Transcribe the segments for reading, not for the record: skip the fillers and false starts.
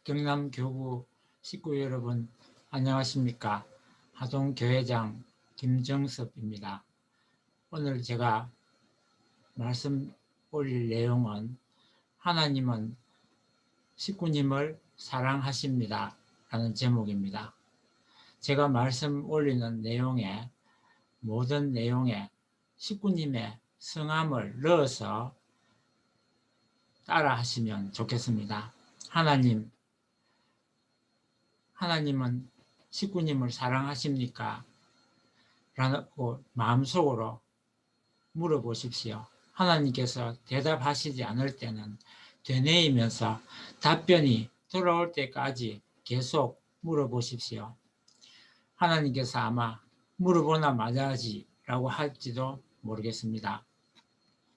경남교구 식구 여러분 안녕하십니까. 하동교회장 김정섭입니다. 오늘 제가 말씀 올릴 내용은 하나님은 식구님을 사랑하십니다 라는 제목입니다. 제가 말씀 올리는 내용에 모든 내용에 식구님의 성함을 넣어서 따라 하시면 좋겠습니다. 하나님은 식구님을 사랑하십니까? 라고 마음속으로 물어보십시오. 하나님께서 대답하시지 않을 때는 되뇌이면서 답변이 돌아올 때까지 계속 물어보십시오. 하나님께서 아마 물어보나 마자지 라고 할지도 모르겠습니다.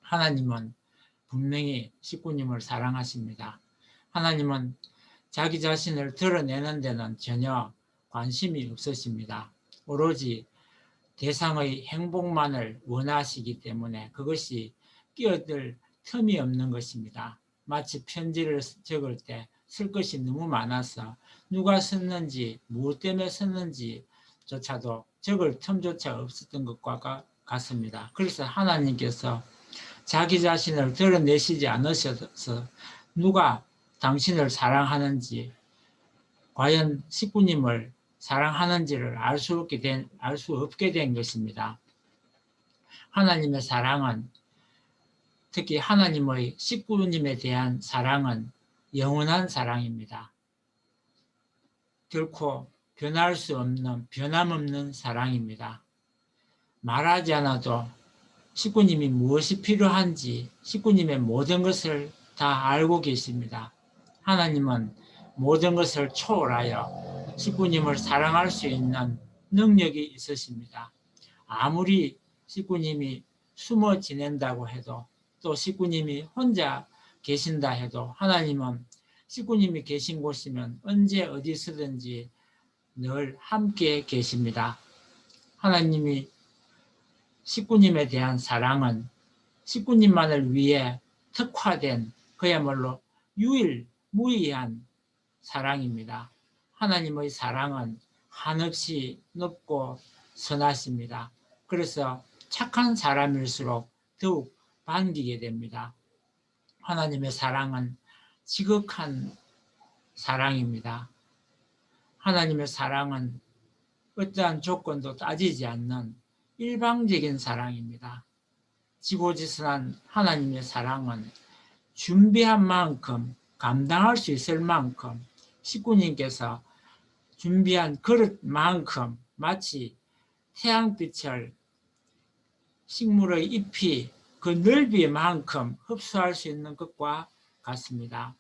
하나님은 분명히 식구님을 사랑하십니다. 하나님은 자기 자신을 드러내는 데는 전혀 관심이 없으십니다. 오로지 대상의 행복만을 원하시기 때문에 그것이 끼어들 틈이 없는 것입니다. 마치 편지를 적을 때 쓸 것이 너무 많아서 누가 썼는지 무엇 때문에 썼는지조차도 적을 틈조차 없었던 것과 같습니다. 그래서 하나님께서 자기 자신을 드러내시지 않으셔서 누가 당신을 사랑하는지, 과연 식구님을 사랑하는지를 알 수 없게 된 것입니다. 하나님의 사랑은, 특히 하나님의 식구님에 대한 사랑은 영원한 사랑입니다. 결코 변할 수 없는, 변함없는 사랑입니다. 말하지 않아도 식구님이 무엇이 필요한지 식구님의 모든 것을 다 알고 계십니다. 하나님은 모든 것을 초월하여 식구님을 사랑할 수 있는 능력이 있으십니다. 아무리 식구님이 숨어 지낸다고 해도, 또 식구님이 혼자 계신다 해도 하나님은 식구님이 계신 곳이면 언제 어디서든지 늘 함께 계십니다. 하나님이 식구님에 대한 사랑은 식구님만을 위해 특화된 그야말로 유일무이한 사랑입니다. 하나님의 사랑은 한없이 높고 선하십니다. 그래서 착한 사람일수록 더욱 반기게 됩니다. 하나님의 사랑은 지극한 사랑입니다. 하나님의 사랑은 어떠한 조건도 따지지 않는 일방적인 사랑입니다. 지고지선한 하나님의 사랑은 준비한 만큼, 감당할 수 있을 만큼, 식구님께서 준비한 그릇만큼 마치 태양빛을 식물의 잎이 그 넓이만큼 흡수할 수 있는 것과 같습니다.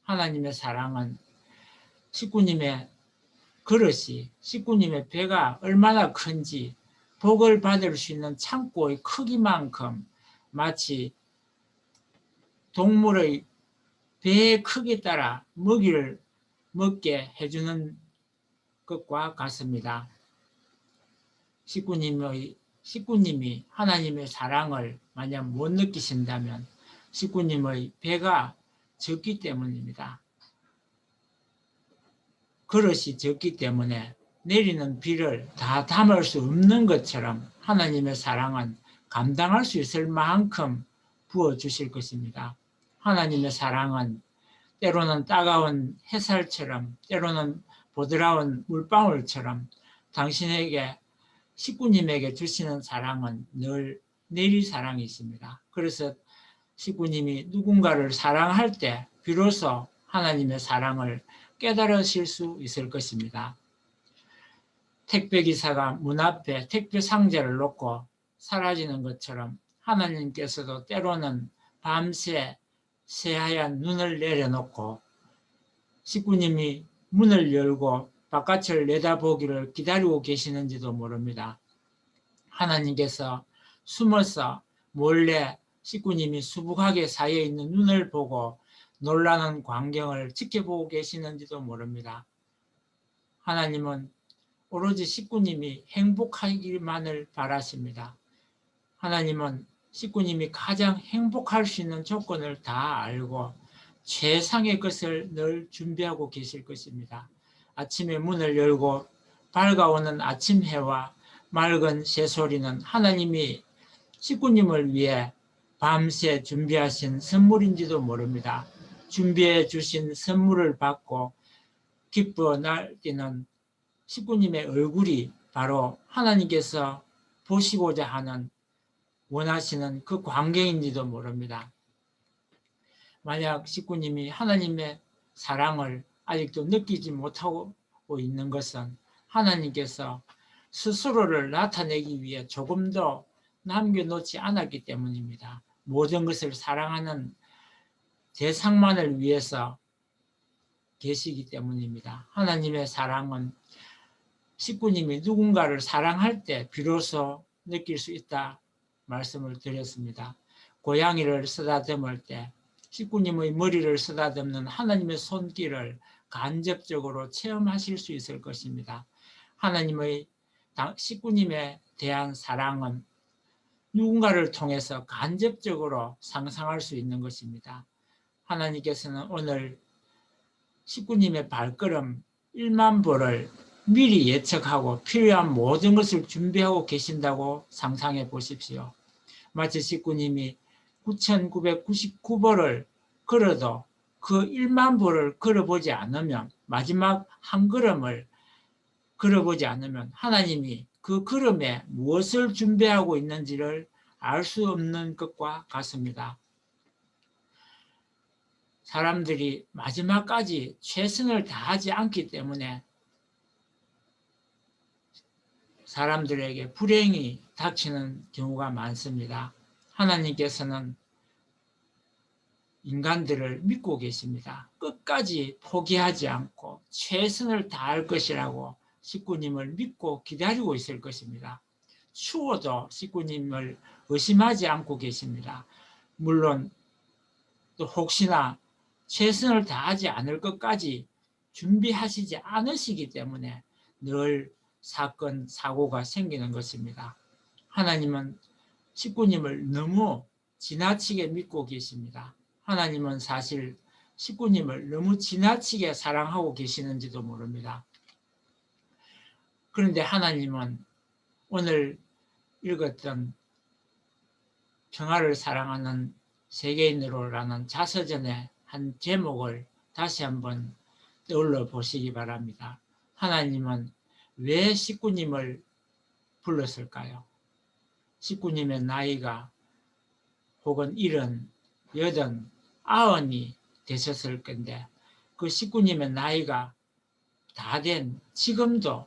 하나님의 사랑은 식구님의 그릇이, 식구님의 배가 얼마나 큰지 복을 받을 수 있는 창고의 크기만큼 마치 동물의 배의 크기에 따라 먹이를 먹게 해주는 것과 같습니다. 식구님이 하나님의 사랑을 만약 못 느끼신다면 식구님의 배가 적기 때문입니다. 그릇이 적기 때문에 내리는 비를 다 담을 수 없는 것처럼 하나님의 사랑은 감당할 수 있을 만큼 부어주실 것입니다. 하나님의 사랑은 때로는 따가운 햇살처럼, 때로는 보드라운 물방울처럼 당신에게, 식구님에게 주시는 사랑은 늘 내리사랑이십니다. 그래서 식구님이 누군가를 사랑할 때 비로소 하나님의 사랑을 깨달으실 수 있을 것입니다. 택배기사가 문 앞에 택배 상자를 놓고 사라지는 것처럼 하나님께서도 때로는 밤새 새하얀 눈을 내려놓고 식구님이 문을 열고 바깥을 내다보기를 기다리고 계시는지도 모릅니다. 하나님께서 숨어서 몰래 식구님이 수북하게 쌓여있는 눈을 보고 놀라는 광경을 지켜보고 계시는지도 모릅니다. 하나님은 오로지 식구님이 행복하기만을 바라십니다. 하나님은 식구님이 가장 행복할 수 있는 조건을 다 알고 최상의 것을 늘 준비하고 계실 것입니다. 아침에 문을 열고 밝아오는 아침 해와 맑은 새소리는 하나님이 식구님을 위해 밤새 준비하신 선물인지도 모릅니다. 준비해 주신 선물을 받고 기뻐 날뛰는 식구님의 얼굴이 바로 하나님께서 보시고자 하는 원하시는 그 광경인지도 모릅니다. 만약 식구님이 하나님의 사랑을 아직도 느끼지 못하고 있는 것은 하나님께서 스스로를 나타내기 위해 조금 더 남겨놓지 않았기 때문입니다. 모든 것을 사랑하는 대상만을 위해서 계시기 때문입니다. 하나님의 사랑은 식구님이 누군가를 사랑할 때 비로소 느낄 수 있다 말씀을 드렸습니다. 고양이를 쓰다듬을 때 식구님의 머리를 쓰다듬는 하나님의 손길을 간접적으로 체험하실 수 있을 것입니다. 하나님의 식구님에 대한 사랑은 누군가를 통해서 간접적으로 상상할 수 있는 것입니다. 하나님께서는 오늘 식구님의 발걸음 1만 보를 미리 예측하고 필요한 모든 것을 준비하고 계신다고 상상해 보십시오. 마치 식구님이 9,999보를 걸어도 그 1만 보를 걸어보지 않으면, 마지막 한 걸음을 걸어보지 않으면 하나님이 그 걸음에 무엇을 준비하고 있는지를 알 수 없는 것과 같습니다. 사람들이 마지막까지 최선을 다하지 않기 때문에 사람들에게 불행이 닥치는 경우가 많습니다. 하나님께서는 인간들을 믿고 계십니다. 끝까지 포기하지 않고 최선을 다할 것이라고 식구님을 믿고 기다리고 있을 것입니다. 추워도 식구님을 의심하지 않고 계십니다. 물론 또 혹시나 최선을 다하지 않을 것까지 준비하시지 않으시기 때문에 늘 사건, 사고가 생기는 것입니다. 하나님은 식구님을 너무 지나치게 믿고 계십니다. 하나님은 사실 식구님을 너무 지나치게 사랑하고 계시는지도 모릅니다. 그런데 하나님은 오늘 읽었던 평화를 사랑하는 세계인으로라는 자서전의 한 제목을 다시 한번 떠올려 보시기 바랍니다. 하나님은 왜 식구님을 불렀을까요? 식구님의 나이가 혹은 70, 80, 90이 되셨을 건데 그 식구님의 나이가 다 된 지금도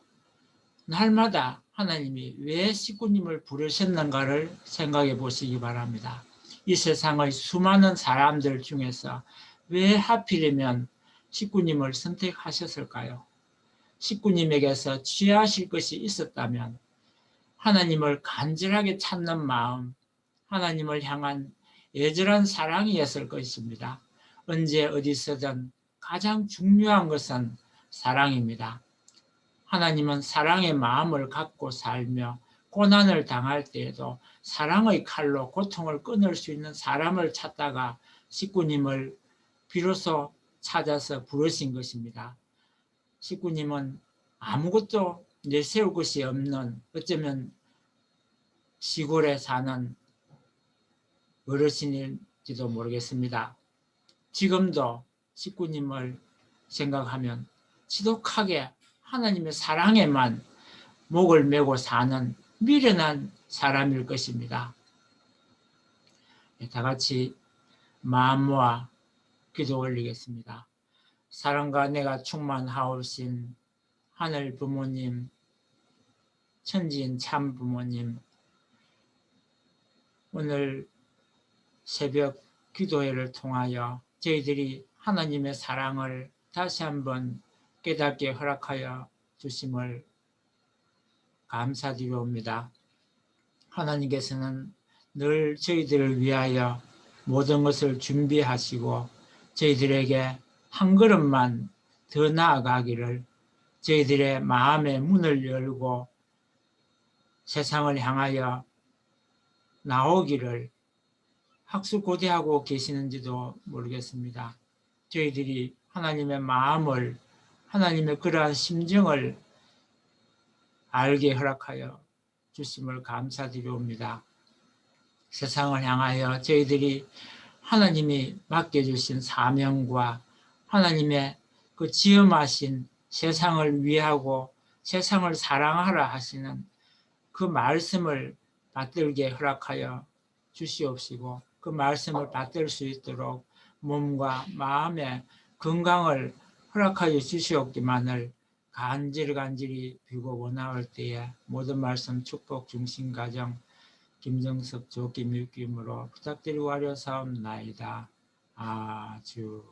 날마다 하나님이 왜 식구님을 부르셨는가를 생각해 보시기 바랍니다. 이 세상의 수많은 사람들 중에서 왜 하필이면 식구님을 선택하셨을까요? 식구님에게서 취하실 것이 있었다면 하나님을 간절하게 찾는 마음, 하나님을 향한 애절한 사랑이었을 것입니다. 언제 어디서든 가장 중요한 것은 사랑입니다. 하나님은 사랑의 마음을 갖고 살며 고난을 당할 때에도 사랑의 칼로 고통을 끊을 수 있는 사람을 찾다가 식구님을 비로소 찾아서 부르신 것입니다. 식구님은 아무것도 내세울 것이 없는, 어쩌면 시골에 사는 어르신일지도 모르겠습니다. 지금도 식구님을 생각하면 지독하게 하나님의 사랑에만 목을 메고 사는 미련한 사람일 것입니다. 다 같이 마음 모아 기도 올리겠습니다. 사랑과 내가 충만하오신 하늘 부모님, 천지인 참 부모님, 오늘 새벽 기도회를 통하여 저희들이 하나님의 사랑을 다시 한번 깨닫게 허락하여 주심을 감사드리옵니다. 하나님께서는 늘 저희들을 위하여 모든 것을 준비하시고 저희들에게 한 걸음만 더 나아가기를, 저희들의 마음의 문을 열고 세상을 향하여 나오기를 학수고대하고 계시는지도 모르겠습니다. 저희들이 하나님의 마음을, 하나님의 그러한 심정을 알게 허락하여 주심을 감사드리옵니다. 세상을 향하여 저희들이 하나님이 맡겨주신 사명과 하나님의 그 지음하신 세상을 위하고 세상을 사랑하라 하시는 그 말씀을 받들게 허락하여 주시옵시고, 그 말씀을 받들 수 있도록 몸과 마음의 건강을 허락하여 주시옵기만을 간절히 비고 원하올 때에 모든 말씀 축복 중심 가정 김정섭 조기 뮤김으로 부탁드리고 하려 사옵나이다. 아주